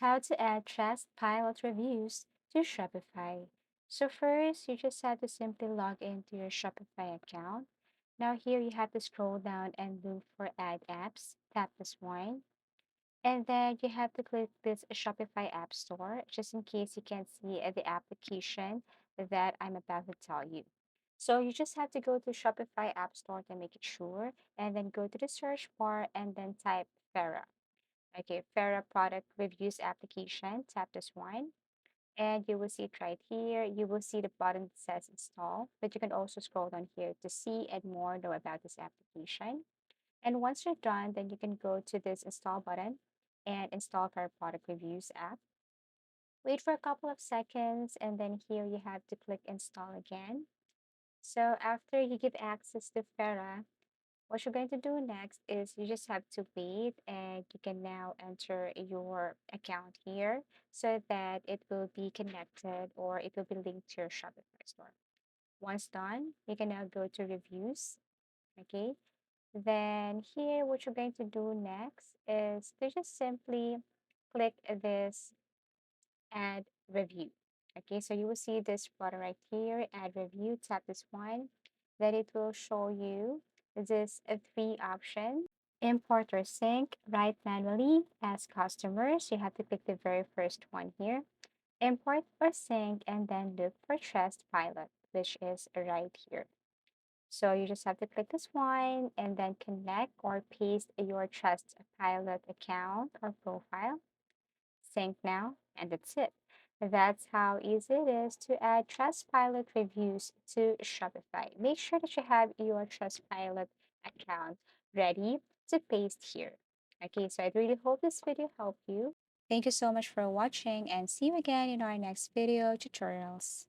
How to add Trustpilot reviews to Shopify. So first, you just have to simply log into your Shopify account. Now here you have to scroll down and look for Add Apps. Tap this one. And then you have to click this Shopify App Store, just in case you can't see the application that I'm about to tell you. So you just have to go to Shopify App Store to make it sure, and then go to the search bar and then type Farah. Okay, Farah product reviews application. Tap this one, and you will see it right here. You will see the button that says install, but you can also scroll down here to see and more know about this application. And once you're done, then you can go to this install button and install Farah product reviews app. Wait for a couple of seconds, and then here you have to click install again. So after you give access to Farah, what you're going to do next is you just have to wait, and you can now enter your account here so that it will be connected or it will be linked to your Shopify store. Once done, you can now go to reviews. Okay. Then here, what you're going to do next is to just simply click this add review. Okay, so you will see this button right here, add review, tap this one. Then it will show you this three options. Import or sync, write manually as customers. You have to pick the very first one here. Import or sync, and then look for Trustpilot, which is right here. So you just have to click this one and then connect or paste your Trustpilot account or profile. Sync now, and that's it. That's how easy it is to add Trustpilot reviews to Shopify. Make sure that you have your Trustpilot account ready to paste here. Okay, so I really hope this video helped you. Thank you so much for watching, and see you again in our next video tutorials.